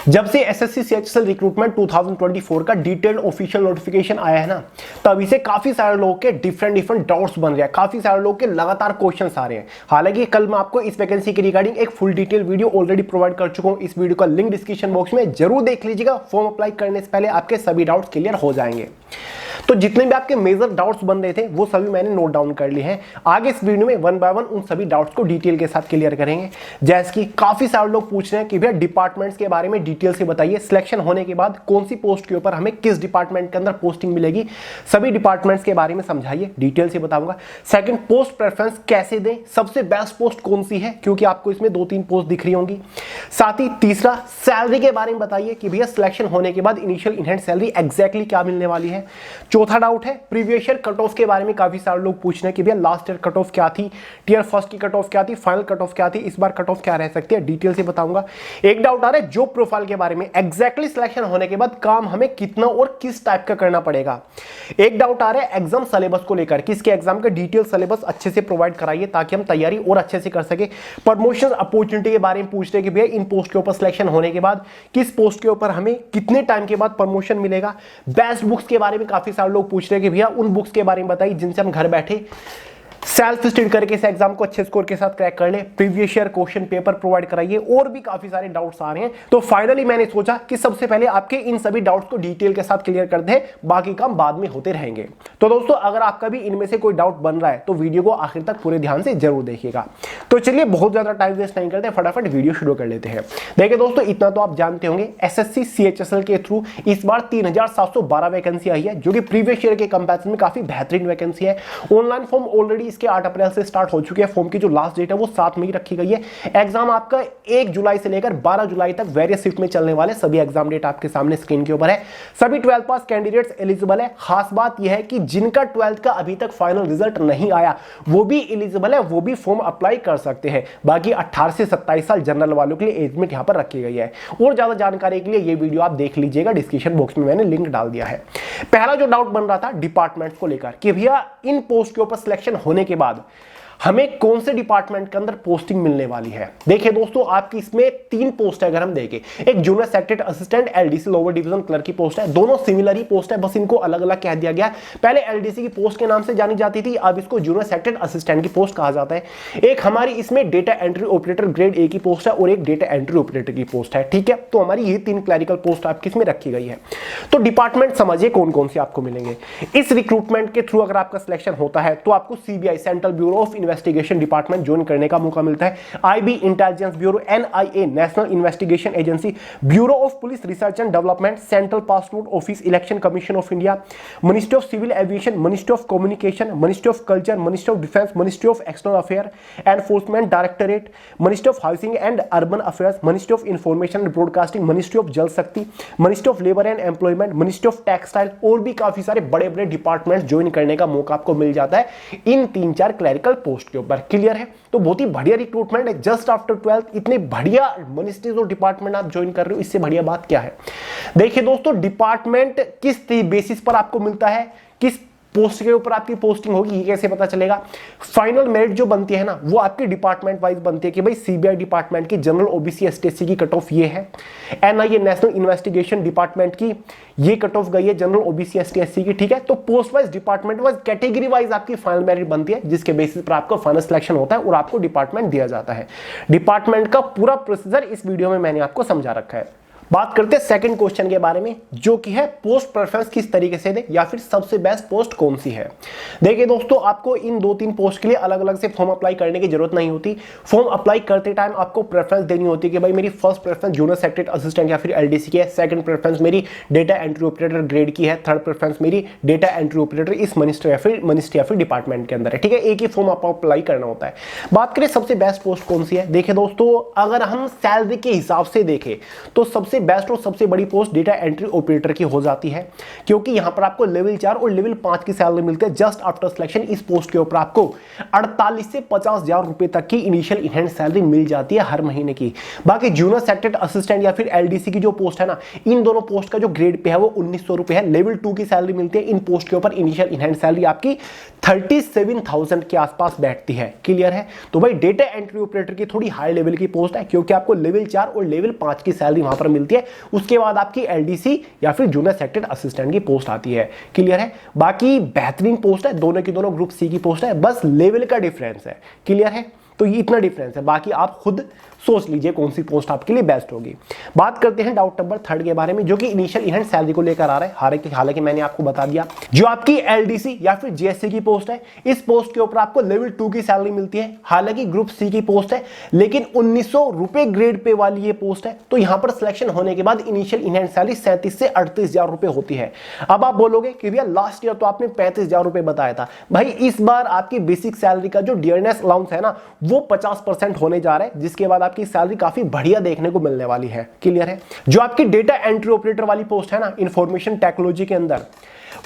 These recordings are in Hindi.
जब से एसएससी सीएचएसएल रिक्रूटमेंट 2024 का डिटेल्ड ऑफिशियल नोटिफिकेशन आया है ना, तभी से काफी सारे लोगों के डिफरेंट डाउट्स बन रहे हैं, काफी सारे लोगों के लगातार क्वेश्चंस आ रहे हैं। हालांकि कल मैं आपको इस वैकेंसी के रिगार्डिंग एक full detail video already provide कर चुका हूं। इस वीडियो का लिंक डिस्क्रिप्शन बॉक्स में जरूर देख लीजिएगा। फॉर्म अप्लाई करने से पहले आपके सभी डाउट्स क्लियर हो जाएंगे। तो जितने भी आपके मेजर डाउट्स बन रहे थे वो सभी मैंने नोट डाउन कर लिए हैं। आगे इस वीडियो में वन बाय वन उन सभी डाउट्स को डिटेल के साथ क्लियर करेंगे। जैसे कि काफी सारे लोग पूछ रहे हैं कि भैया डिपार्टमेंट्स के बारे में डिटेल से बताइए, सिलेक्शन होने के बाद कौन सी पोस्ट के ऊपर हमें किस डिपार्टमेंट के अंदर पोस्टिंग मिलेगी, सभी डिपार्टमेंट्स के बारे में समझाइए, डिटेल से बताऊंगा। सेकंड, पोस्ट प्रेफरेंस कैसे दें, सबसे बेस्ट पोस्ट कौन सी है, क्योंकि आपको इसमें 2-3 पोस्ट दिख रही होंगी। साथ ही तीसरा, सैलरी के बारे में बताइए कि भैया सिलेक्शन होने के बाद initial in hand salary exactly क्या मिलने वाली है। चौथा डाउट है प्रीवियस ईयर कट ऑफ के बारे में। काफी सारे लोग पूछ रहे हैं कि भैया लास्ट ईयर कट ऑफ क्या थी, टीयर फर्स्ट की कट ऑफ क्या थी, फाइनल कट ऑफ क्या थी, इस बार कट ऑफ क्या रह सकती है, डिटेल से बताऊंगा। एक डाउट आ रहा है जॉब प्रोफाइल के बारे में, एग्जैक्टली सिलेक्शन होने के बाद काम हमें कितना और किस टाइप का करना पड़ेगा। एक डाउट आ रहा है एग्जाम सिलेबस को लेकर, किसके एग्जाम का डिटेल सिलेबस अच्छे से प्रोवाइड कराइए ताकि हम तैयारी और अच्छे से कर सके। प्रमोशन अपॉर्चुनिटी के बारे में पूछ रहे हैं कि भैया इन पोस्ट के ऊपर सिलेक्शन होने के बाद किस पोस्ट के ऊपर हमें कितने टाइम के बाद प्रमोशन मिलेगा। बेस्ट बुक्स के बारे में काफी सारे लोग पूछ रहे हैं कि भैया उन बुक्स के बारे में बताइए जिनसे हम घर बैठे सेल्फ स्टडी करके इस एग्जाम को अच्छे स्कोर के साथ क्रैक कर ले। Previous year question paper provide कराइए। और भी काफी सारे डाउट्स आ रहे हैं, तो फाइनली मैंने सोचा कि सबसे पहले आपके इन सभी डाउट्स को डिटेल के साथ क्लियर कर दें, बाकी काम बाद में होते रहेंगे। तो दोस्तों अगर आपका भी इनमें से कोई डाउट बन रहा है तो वीडियो को आखिर तक पूरे ध्यान से जरूर देखिएगा। तो चलिए बहुत ज्यादा टाइम वेस्ट नहीं करते, फटाफट वीडियो शुरू कर लेते हैं। देखिए दोस्तों, इतना तो आप जानते होंगे एसएससी सीएचएसएल के थ्रू इस बार 3712 वैकेंसी आई है, जो कि प्रीवियस ईयर के कंपैरिजन में काफी बेहतरीन वैकेंसी है। ऑनलाइन फॉर्म ऑलरेडी इसके 8 अप्रैल से स्टार्ट हो चुके हैं। फॉर्म की जो लास्ट डेट है वो 7 मई रखी गई है। एग्जाम आपका 1 जुलाई से लेकर 12 जुलाई तक वेरियस शिफ्ट में चलने वाले सभी एग्जाम डेट आपके सामने स्क्रीन के ऊपर है। सभी 12th पास कैंडिडेट्स एलिजिबल है। खास बात यह है कि जिनका 12th का अभी तक फाइनल रिजल्ट नहीं आया वो भी एलिजिबल है, वो भी फॉर्म अप्लाई कर सकते हैं। बाकी 18 से 27 साल जनरल वालों के लिए एज लिमिट यहां पर रखी गई है। और ज्यादा जानकारी के लिए ये वीडियो आप देख लीजिएगा, डिस्क्रिप्शन बॉक्स में मैंने लिंक डाल दिया है। पहला जो डाउट बन रहा था डिपार्टमेंट्स को लेकर कि भैया इन पोस्ट के ऊपर सिलेक्शन होने के बाद हमें कौन से डिपार्टमेंट के अंदर पोस्टिंग मिलने वाली है। देखिए दोस्तों, आपकी इसमें 3 पोस्ट है। अगर हम देखें, एक junior secretary assistant LDC lower division clerk की पोस्ट है। दोनों सिमिलर ही पोस्ट है, बस इनको अलग अलग कह दिया गया है। पहले एलडीसी की पोस्ट के नाम से जानी जाती थी, अब इसको जूनियर सेक्रेटरी असिस्टेंट की पोस्ट कहा जाता है। एक हमारी इसमें data entry operator grade A की पोस्ट है और एक डेटा एंट्री ऑपरेटर की पोस्ट है। ठीक है, तो हमारी ये 3 क्लरिकल पोस्ट आपकी इसमें रखी गई है। तो डिपार्टमेंट समझिए कौन कौन से आपको मिलेंगे। इस रिक्रूटमेंट के थ्रू अगर आपका सिलेक्शन होता है तो आपको CBI central bureau of investigation department join करने का मौका मिलता है। IB intelligence bureau, NIA national investigation agency, bureau of police research and development, central passport office, election commission of India, ministry of civil aviation, ministry of communication, ministry of culture, ministry of defence, ministry of external affair, enforcement directorate, ministry of housing and urban affairs, ministry of information and broadcasting, ministry of Jal शक्ति, ministry of labour and employment, ministry of textile और भी काफी सारे बड़े बड़े डिपार्टमेंट ज्वाइन करने का मौका आपको मिल जाता है इन 3-4 क्लरिकल पोस्ट के ऊपर। क्लियर है? तो बहुत ही बढ़िया रिक्रूटमेंट है। जस्ट आफ्टर 12th इतने बढ़िया मिनिस्ट्रीज और डिपार्टमेंट आप ज्वाइन कर रहे हो, इससे बढ़िया बात क्या है। देखिए दोस्तों, डिपार्टमेंट किस बेसिस पर आपको मिलता है, किस पोस्ट के ऊपर आपकी पोस्टिंग होगी, ये कैसे पता चलेगा। फाइनल मेरिट जो बनती है ना, वो आपकी डिपार्टमेंट वाइज बनती है कि भाई सीबीआई डिपार्टमेंट की जनरल ओबीसी एसटीएससी की कट ऑफ ये है, एनआईए नेशनल इन्वेस्टिगेशन डिपार्टमेंट की ये कट ऑफ गई है जनरल ओबीसी एसटीएससी की। ठीक है, तो post wise, department wise, category wise आपकी फाइनल मेरिट बनती है, जिसके बेसिस पर आपको फाइनल सिलेक्शन होता है और आपको डिपार्टमेंट दिया जाता है। डिपार्टमेंट का पूरा प्रोसीजर इस वीडियो में मैंने आपको समझा रखा है। बात करते हैं सेकंड क्वेश्चन के बारे में, जो कि है पोस्ट प्रेफरेंस किस तरीके से दे या फिर सबसे बेस्ट पोस्ट कौन सी है। देखिए दोस्तों, आपको इन 2-3 पोस्ट के लिए अलग अलग से फॉर्म अप्लाई करने की जरूरत नहीं होती। फॉर्म अप्लाई करते टाइम आपको प्रेफरेंस देनी होती है कि भाई मेरी first preference junior secretary assistant या फिर एलडीसी की है, सेकंड प्रेफरेंस मेरी डेटा एंट्री ऑपरेटर ग्रेड की है, थर्ड प्रेफरेंस मेरी डेटा एंट्री ऑपरेटर इस मिनिस्ट्री या फिर डिपार्टमेंट के अंदर है। ठीक है, एक ही फॉर्म आपको अप्लाई करना होता है। बात करें सबसे बेस्ट पोस्ट कौन सी है। देखिए दोस्तों, अगर हम सैलरी के हिसाब से देखें तो सबसे बेस्ट और सबसे बड़ी पोस्ट डेटा एंट्री ऑपरेटर की हो जाती है, क्योंकि यहां पर आपको लेवल 4 और लेवल 5 की सैलरी मिलती है। जस्ट आफ्टर सिलेक्शन इस पोस्ट के ऊपर आपको 48 से 50,000 रुपए तक की इनिशियल इन हैंड सैलरी मिल जाती है हर महीने की। बाकी जूनियर सेक्रेटरी असिस्टेंट या फिर एलडीसी की जो पोस्ट है ना, इन दोनों पोस्ट का जो ग्रेड पे है वो 1900 रुपए है। लेवल 2 की सैलरी मिलती है। इन पोस्ट के ऊपर इनिशियल इन हैंड सैलरी आपकी 37,000 के आसपास बैठती है। क्लियर है? तो भाई डेटा एंट्री ऑपरेटर की थोड़ी हाई लेवल की पोस्ट है, क्योंकि आपको लेवल 4 और लेवल 5 की सैलरी वहां पर मिलती मिलती है, उसके बाद आपकी एलडीसी या फिर जूनियर सेक्टर असिस्टेंट की पोस्ट आती है। क्लियर है? बाकी बेहतरीन पोस्ट है, दोनों की दोनों ग्रुप सी की पोस्ट है, बस लेवल का डिफरेंस है। क्लियर है? तो ये इतना डिफरेंस है, बाकी आप खुद सोच लीजिए कौन सी पोस्ट आपके लिए बेस्ट होगी। बात करते हैं डाउट नंबर 3 के बारे में, जो कि इनिशियल इन हैंड सैलरी को लेकर आ रहा है। हालांकि मैंने आपको बता दिया, जो आपकी एलडीसी या फिर जीएससी की पोस्ट है, इस पोस्ट के ऊपर आपको लेवल 2 की सैलरी मिलती है। हालांकि ग्रुप सी की पोस्ट है, लेकिन 1900 रुपए ग्रेड पे वाली ये पोस्ट है। तो यहां पर सिलेक्शन होने के बाद इनिशियल इन हैंड सैलरी 37 से 38,000 रुपए होती है। अब आप बोलोगे कि भैया लास्ट ईयर तो आपने 35,000 रुपए बताया था। भाई इस बार आपकी बेसिक सैलरी का जो डियरनेस अलाउंस है ना, वो 50% होने जा रहा है, जिसके बाद आपकी सैलरी काफी बढ़िया देखने को मिलने वाली है। क्लियर है? जो आपकी डेटा एंट्री ऑपरेटर वाली पोस्ट है ना, इंफॉर्मेशन टेक्नोलॉजी के अंदर,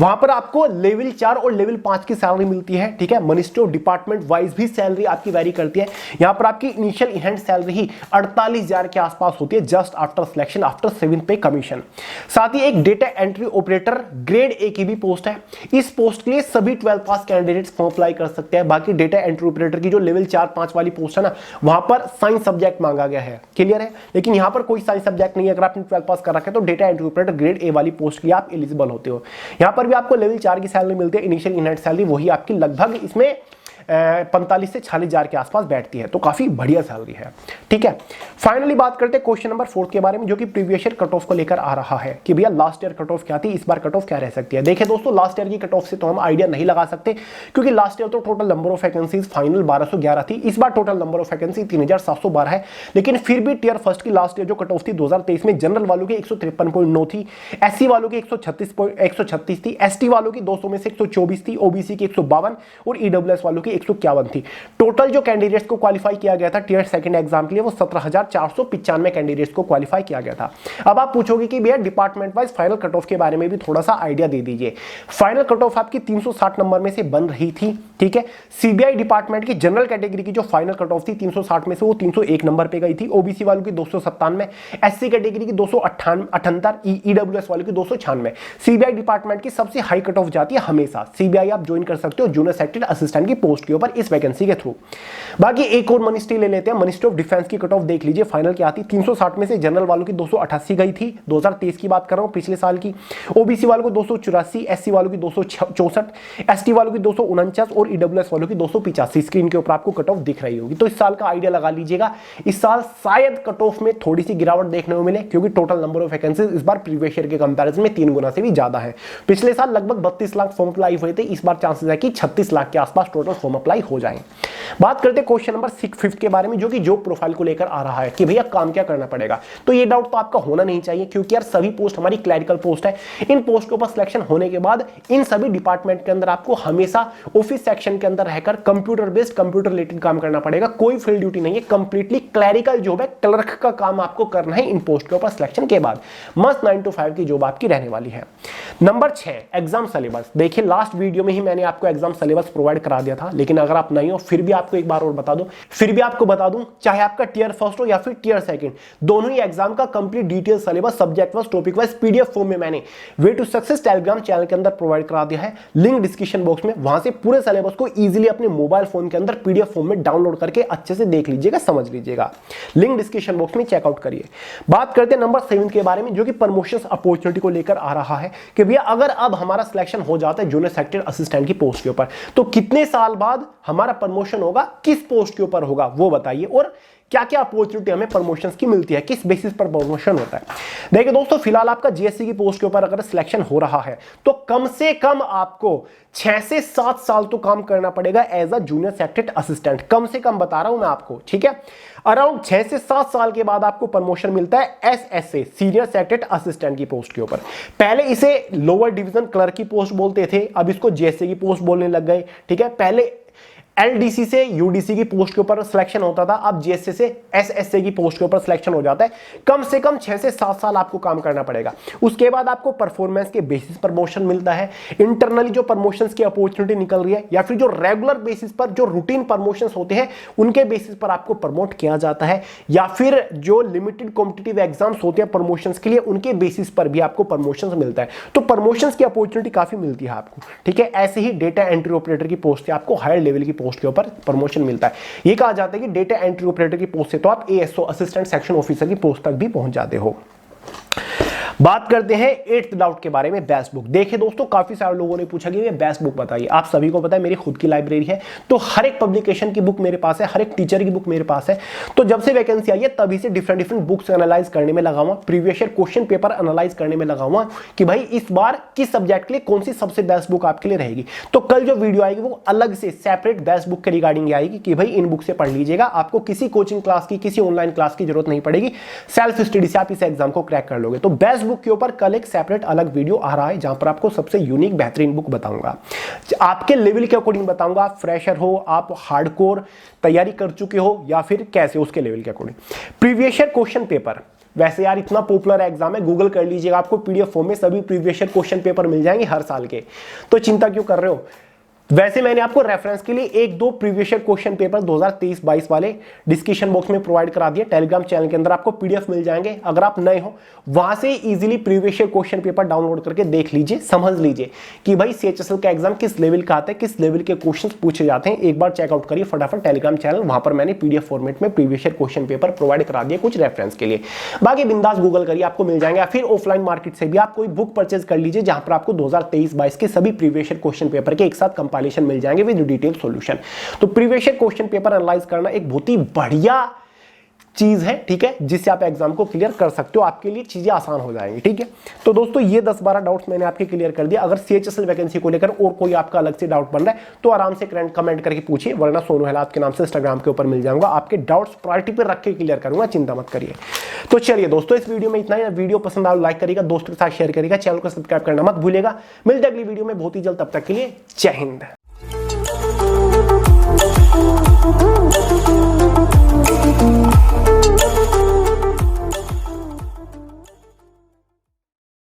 वहां पर आपको लेवल 4 और लेवल 5 की सैलरी मिलती है। ठीक है? मिनिस्ट्री ऑफ डिपार्टमेंट वाइज भी सैलरी आपकी वेरी करती है। यहां पर आपकी इनिशियल इन हैंड सैलरी ही 48,000 के आसपास होती है, just after selection, after 7th पे कमीशन। साथ ही एक data entry operator grade A की भी पोस्ट है। इस पोस्ट के लिए सभी 12 पास कैंडिडेट्स फॉर्म अप्लाई कर सकते हैं। बाकी डेटा एंट्री ऑपरेटर की जो लेवल 4-5 वाली पोस्ट है ना, वहां पर साइंस सब्जेक्ट मांगा गया है। क्लियर है? लेकिन यहां पर कोई साइंस सब्जेक्ट नहीं है। अगर आपने 12 पास कर रखा है तो data entry operator grade A वाली पोस्ट के लिए आप एलिजिबल होते हो। यहां पर भी आपको लेवल 4 की सैलरी मिलती है। इनिशियल इन हैंड सैलरी वही आपकी लगभग इसमें 45 से 46,000 के आसपास बैठती है, तो काफी बढ़िया सैलरी है। ठीक है? फाइनली बात करते हैं क्वेश्चन नंबर 4 के बारे में, जो कि प्रीवियस ईयर कट ऑफ को लेकर आ रहा है कि भैया लास्ट ईयर कट ऑफ क्या थी, इस बार कट ऑफ क्या रह सकती है। देखिए दोस्तों, लास्ट ईयर की कट ऑफ से तो हम आइडिया नहीं लगा सकते, क्योंकि लास्ट ईयर तो total number of vacancies final 1211 थी। इस बार टोटल नंबर ऑफ वैकेंसी 3712 है। लेकिन फिर भी टीयर फर्स्ट की लास्ट ईयर जो कट ऑफ थी 2023 में, जनरल वालों की 153.9 थी, एससी वालों की 136 थी, एसटी वालों की 200 में से 124 थी, ओबीसी की 152 और ईडब्ल्यूएस वालों की 151 थी। टोटल जो कैंडिडेट्स को क्वालिफाई किया गया था टीयर सेकंड एग्जाम के लिए, वो 17,495 कैंडिडेट्स को क्वालिफाई किया गया था। अब आप पूछोगे कि भैया department wise final cut off के बारे में भी थोड़ा सा आइडिया दे दीजिए। फाइनल कट ऑफ आपकी 360 नंबर में से बन रही थी। ठीक है? सीबीआई डिपार्टमेंट की जनरल कैटेगरी की जो फाइनल कट ऑफ थी 360 में से वो 301 नंबर पे गई थी। ओबीसी वालों की 297, एससी कैटेगरी की 278, ईडब्ल्यूएस वालों की 296। सीबीआई डिपार्टमेंट की सबसे हाई कट ऑफ जाती है हमेशा। सीबीआई आप ज्वाइन कर सकते हो जूनियर सेक्टर असिस्टेंट की पोस्ट के ऊपर इस वैकेंसी के थ्रू। बाकी एक और मिनिस्ट्री ले लेते हैं। मिनिस्ट्री ऑफ डिफेंस की कट ऑफ देख लीजिए, फाइनल क्या आती, 360 में से जनरल वालों की 288 गई थी, 2023 की बात कर रहा हूं, पिछले साल की। ओबीसी वालों को 284, एससी वालों की 264, एसटी वालों की 249 और ईडब्ल्यूएस वालों की 285। स्क्रीन के ऊपर आपको कट ऑफ दिख रही होगी। तो इस साल का आइडिया लगा लीजिएगा, इस साल शायद कट ऑफ में थोड़ी सी गिरावट देखने को मिले, क्योंकि टोटल नंबर ऑफ वैकेंसीज इस बार प्रीवियस ईयर के कंपैरिजन में 3 गुना से भी ज्यादा है। पिछले साल लगभग 32 लाख फॉर्म अप्लाई हुए थे, इस बार चांसेस है कि 36 लाख के आसपास टोटल फॉर्म अप्लाई हो जाए। बात करते हैं क्वेश्चन नंबर 5 के बारे में, जो कि जॉब प्रोफाइल को लेकर आ रहा है कि भैया काम क्या करना पड़ेगा। तो ये डाउट तो आपका होना नहीं चाहिए, क्योंकि यार सभी पोस्ट हमारी क्लरिकल पोस्ट है। इन पोस्ट के ऊपर सिलेक्शन होने के बाद इन सभी डिपार्टमेंट के अंदर आपको हमेशा ऑफिस सेक्शन के अंदर रहकर कंप्यूटर बेस्ड, कंप्यूटर रिलेटेड काम करना पड़ेगा। कोई फील्ड ड्यूटी नहीं है, कंप्लीटली क्लरिकल जॉब है, क्लर्क का काम आपको करना है इन पोस्ट के ऊपर सिलेक्शन के बाद। मस्त 9 to 5 की जॉब आपकी रहने वाली है। Number 6, exam syllabus. देखिए लास्ट वीडियो में ही मैंने आपको एग्जाम सिलेबस प्रोवाइड करा दिया था, लेकिन अगर आप नहीं हो फिर भी आपको एक बार और बता दूं, चाहे आपका टीयर फर्स्ट हो या फिर टीयर सेकंड, दोनों ही एग्जाम का complete detail syllabus subject wise, topic wise PDF form में मैंने way to success Telegram channel के अंदर प्रोवाइड करा दिया है। लिंक डिस्क्रिप्शन बॉक्स में, वहां से पूरे सिलेबस को इजीली अपने मोबाइल फोन के अंदर पीडीएफ फॉर्म में डाउनलोड करके अच्छे से देख लीजिएगा, समझ लीजिएगा। लिंक डिस्क्रिप्शन बॉक्स में चेकआउट करिए। बात करते हैं नंबर 7 के बारे में, जो कि प्रमोशन अपॉर्चुनिटी को लेकर आ रहा है कि भैया अगर अब हमारा सिलेक्शन हो जाता है जूनियर सेक्टर असिस्टेंट की पोस्ट के ऊपर, तो कितने साल बाद हमारा प्रमोशन होगा, किस पोस्ट के ऊपर होगा वो बताइए, और क्या क्या अपॉर्चुनिटी हमें प्रमोशंस की मिलती है, किस बेसिस पर प्रमोशन होता है। देखिए दोस्तों, फिलहाल आपका जीएससी की पोस्ट के ऊपर अगर सिलेक्शन हो रहा है तो कम से कम आपको 6 से 7 साल तो काम करना पड़ेगा as a junior sector assistant. कम से कम बता रहा हूं मैं आपको, ठीक है। अराउंड 6 से 7 साल के बाद आपको प्रमोशन मिलता है एसएसए, सीनियर सेक्टर असिस्टेंट की पोस्ट के ऊपर। पहले इसे लोअर डिवीजन क्लर्क की पोस्ट बोलते थे, अब इसको जीएससी की पोस्ट बोलने लग गए, ठीक है। पहले एलडीसी से यूडीसी की पोस्ट के ऊपर सिलेक्शन होता था, अब जीएससी से एसएसए की पोस्ट के ऊपर सिलेक्शन हो जाता है। कम से कम 6 से 7 साल आपको काम करना पड़ेगा। उसके बाद आपको परफॉर्मेंस के बेसिस पर प्रमोशन मिलता है। इंटरनली जो प्रमोशंस की अपॉर्चुनिटी निकल रही है, या फिर जो रेगुलर बेसिस पर जो रूटीन प्रमोशंस होते हैं उनके बेसिस पर आपको प्रमोट किया जाता है, या फिर जो लिमिटेड कॉम्पिटिटिव एग्जाम्स होते हैं प्रमोशंस के लिए, उनके बेसिस पर भी आपको प्रमोशंस मिलता है। तो प्रमोशंस की अपॉर्चुनिटी काफी मिलती है आपको, ठीक है। ऐसे ही डेटा एंट्री ऑपरेटर की पोस्ट से आपको हायर लेवल की पोस्ट के ऊपर प्रमोशन मिलता है। यह कहा जाता है कि डेटा एंट्री ऑपरेटर की पोस्ट से तो आप एएसओ, असिस्टेंट सेक्शन ऑफिसर की पोस्ट तक भी पहुंच जाते हो। बात करते हैं 8th डाउट के बारे में, बेस्ट बुक। देखिए दोस्तों, काफी सारे लोगों ने पूछा कि ये बेस्ट बुक बताइए। आप सभी को पता है मेरी खुद की लाइब्रेरी है, तो हर एक पब्लिकेशन की बुक मेरे पास है, हर एक टीचर की बुक मेरे पास है। तो जब से वैकेंसी आई है तभी से डिफरेंट डिफरेंट बुक्स एनालाइज करने में लगा हुआ, previous year question paper analyse करने में लगा हुआ कि भाई इस बार किस सब्जेक्ट के लिए कौन सी सबसे बेस्ट बुक आपके लिए रहेगी। तो कल जो वीडियो आएगी वो अलग से सेपरेट बेस्ट बुक के रिगार्डिंग आएगी कि भाई इन बुक से पढ़ लीजिएगा, आपको किसी कोचिंग क्लास की, किसी ऑनलाइन क्लास की जरूरत नहीं पड़ेगी, सेल्फ स्टडी से आप इस एग्जाम को क्रैक कर लोगे। तो बेस्ट बुक के ऊपर कल एक सेपरेट अलग वीडियो आ रहा है जहां पर आपको सबसे यूनिक बेहतरीन बुक बताऊंगा, आपके लेवल के अकॉर्डिंग बताऊंगा। आप फ्रेशर हो, आप हार्डकोर तैयारी कर चुके हो या फिर कैसे, उसके लेवल के according. Previous year question paper, वैसे यार इतना पॉपुलर एग्जाम है, गूगल कर लीजिएगा, आपको पीडीएफ फॉर्म में सभी प्रीवियस ईयर क्वेश्चन पेपर मिल जाएंगे हर साल के, तो चिंता क्यों कर रहे हो। वैसे मैंने आपको रेफरेंस के लिए एक दो प्रीवियस ईयर क्वेश्चन पेपर 2023-22 वाले डिस्क्रिप्शन बॉक्स में प्रोवाइड करा दिए, टेलीग्राम चैनल के अंदर आपको पीडीएफ मिल जाएंगे। अगर आप नए हो वहां से easily previous year question paper download करके देख लीजिए, समझ लीजिए कि भाई सीएचएसएल का एग्जाम किस लेवल का आता है, किस लेवल के क्वेश्चन पूछे जाते हैं। एक बार चेकआउट करिए फटाफट टेलीग्राम चैनल, वहां पर मैंने पीडीएफ फॉर्मेट में previous year question paper provide करा दिए कुछ रेफरेंस के लिए। बाकी बिंदास गूगल करिए, आपको मिल जाएंगे। फिर ऑफलाइन मार्केट से भी आप कोई बुक परचेज कर लीजिए जहां पर आपको 2023-22 के सभी प्रीवियस ईयर क्वेश्चन पेपर के एक साथ कंपाइलेशन मिल जाएंगे डिटेल सॉल्यूशन। तो previous year question paper analyse करना एक बहुत ही बढ़िया चीज है, ठीक है, जिससे आप एग्जाम को क्लियर कर सकते हो, आपके लिए चीजें आसान हो जाएंगी, ठीक है। तो दोस्तों ये 10-12 डाउट्स मैंने आपके क्लियर कर दिया। अगर सीएचएसएल वैकेंसी को लेकर और कोई आपका अलग से डाउट बन रहा है तो आराम से कमेंट करके पूछिए, वरना सोनू हेलात के नाम से इंस्टाग्राम के ऊपर मिल जाऊंगा, आपके डाउट्स प्रायोरिटी पर रख के क्लियर करूंगा, चिंता मत करिए। तो चलिए दोस्तों, इस वीडियो में इतना ही। वीडियो पसंद आए लाइक करिएगा, दोस्तों के साथ शेयर करिएगा, चैनल को सब्सक्राइब करना मत भूलिएगा। मिलते हैं अगली वीडियो में बहुत ही जल्द, तब तक के लिए जय हिंद।